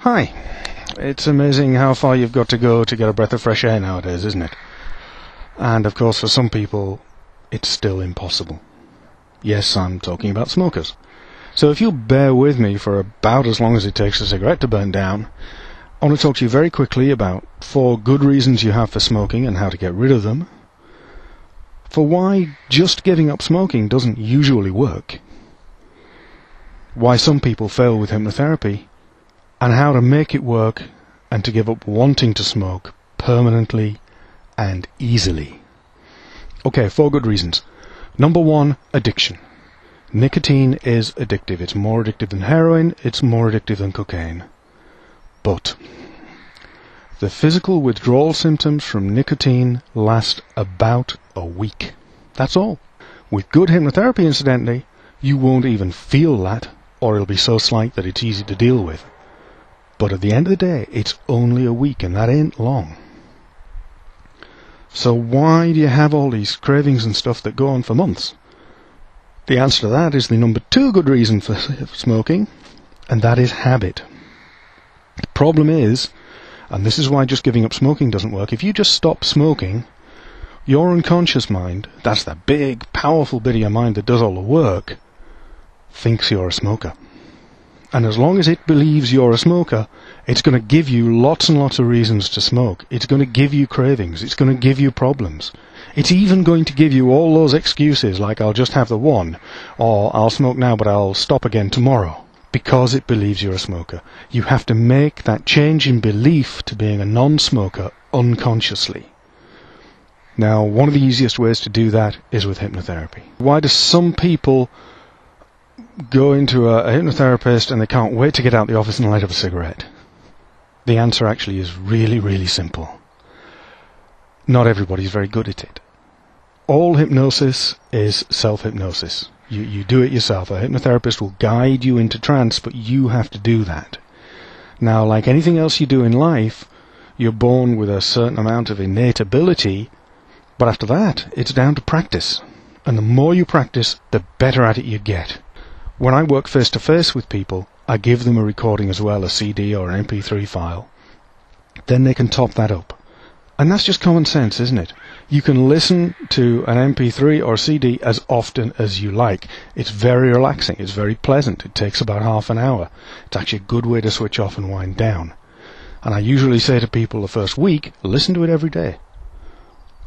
Hi. It's amazing how far you've got to go to get a breath of fresh air nowadays, isn't it? And of course for some people it's still impossible. Yes, I'm talking about smokers. So if you'll bear with me for about as long as it takes a cigarette to burn down, I want to talk to you very quickly about 4 good reasons you have for smoking and how to get rid of them, for why just giving up smoking doesn't usually work, why some people fail with hypnotherapy, and how to make it work and to give up wanting to smoke permanently and easily. Okay, 4 good reasons. Number 1, addiction. Nicotine is addictive. It's more addictive than heroin. It's more addictive than cocaine. But the physical withdrawal symptoms from nicotine last about a week. That's all. With good hypnotherapy, incidentally, you won't even feel that, or it'll be so slight that it's easy to deal with. But at the end of the day, it's only a week, and that ain't long. So why do you have all these cravings and stuff that go on for months? The answer to that is the number 2 good reason for smoking, and that is habit. The problem is, and this is why just giving up smoking doesn't work, if you just stop smoking, your unconscious mind, that's the big, powerful bit of your mind that does all the work, thinks you're a smoker. And as long as it believes you're a smoker, it's going to give you lots and lots of reasons to smoke. It's going to give you cravings. It's going to give you problems. It's even going to give you all those excuses like I'll just have the one, or I'll smoke now but I'll stop again tomorrow, because it believes you're a smoker. You have to make that change in belief to being a non-smoker unconsciously. Now, one of the easiest ways to do that is with hypnotherapy. Why do some people go into a hypnotherapist and they can't wait to get out the office and light up a cigarette? The answer actually is really, really simple. Not everybody's very good at it. All hypnosis is self-hypnosis. You do it yourself. A hypnotherapist will guide you into trance, but you have to do that. Now, like anything else you do in life, you're born with a certain amount of innate ability, but after that, it's down to practice. And the more you practice, the better at it you get. When I work face-to-face with people, I give them a recording as well, a CD or an MP3 file. Then they can top that up. And that's just common sense, isn't it? You can listen to an MP3 or CD as often as you like. It's very relaxing. It's very pleasant. It takes about half an hour. It's actually a good way to switch off and wind down. And I usually say to people the first week, listen to it every day.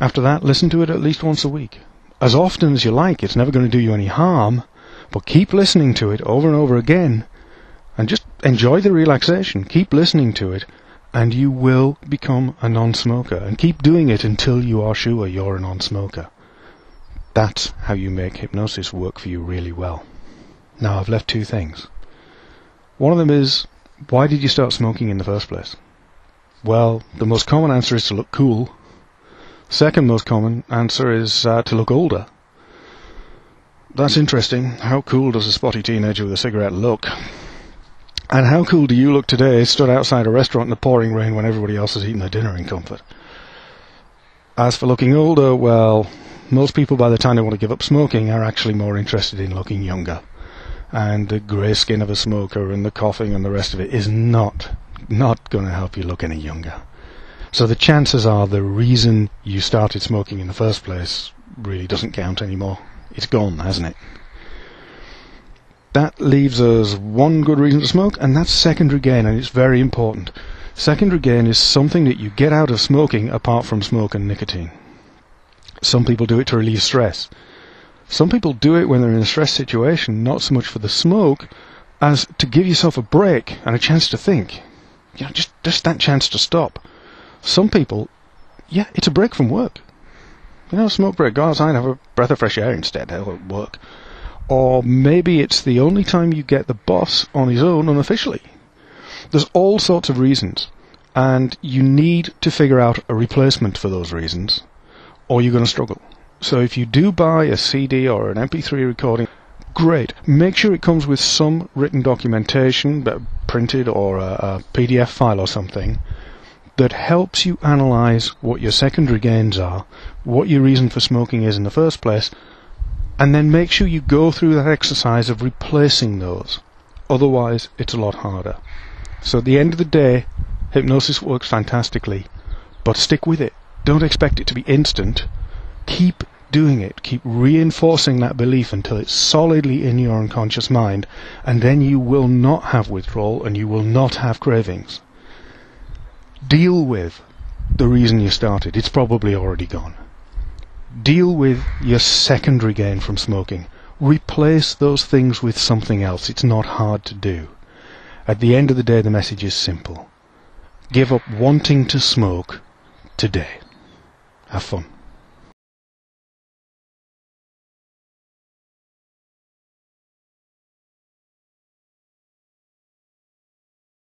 After that, listen to it at least once a week. As often as you like. It's never going to do you any harm. But keep listening to it over and over again. And just enjoy the relaxation. Keep listening to it. And you will become a non-smoker. And keep doing it until you are sure you're a non-smoker. That's how you make hypnosis work for you really well. Now, I've left 2 things. One of them is, why did you start smoking in the first place? Well, the most common answer is to look cool. Second most common answer is to look older. That's interesting. How cool does a spotty teenager with a cigarette look? And how cool do you look today, stood outside a restaurant in the pouring rain when everybody else is eating their dinner in comfort? As for looking older, well, most people by the time they want to give up smoking are actually more interested in looking younger. And the grey skin of a smoker and the coughing and the rest of it is not going to help you look any younger. So the chances are the reason you started smoking in the first place really doesn't count anymore. It's gone, hasn't it? That leaves us 1 good reason to smoke, and that's secondary gain, and it's very important. Secondary gain is something that you get out of smoking apart from smoke and nicotine. Some people do it to relieve stress. Some people do it when they're in a stress situation, not so much for the smoke as to give yourself a break and a chance to think. You know, just that chance to stop. Some people, yeah, it's a break from work. You know, smoke break, go outside and have a breath of fresh air instead, that'll work. Or maybe it's the only time you get the boss on his own unofficially. There's all sorts of reasons, and you need to figure out a replacement for those reasons, or you're going to struggle. So if you do buy a CD or an MP3 recording, great. Make sure it comes with some written documentation, printed or a PDF file or something, that helps you analyze what your secondary gains are, what your reason for smoking is in the first place, and then make sure you go through that exercise of replacing those. Otherwise, it's a lot harder. So at the end of the day, hypnosis works fantastically, but stick with it. Don't expect it to be instant. Keep doing it. Keep reinforcing that belief until it's solidly in your unconscious mind, and then you will not have withdrawal and you will not have cravings. Deal with the reason you started. It's probably already gone. Deal with your secondary gain from smoking. Replace those things with something else. It's not hard to do. At the end of the day, the message is simple. Give up wanting to smoke today. Have fun.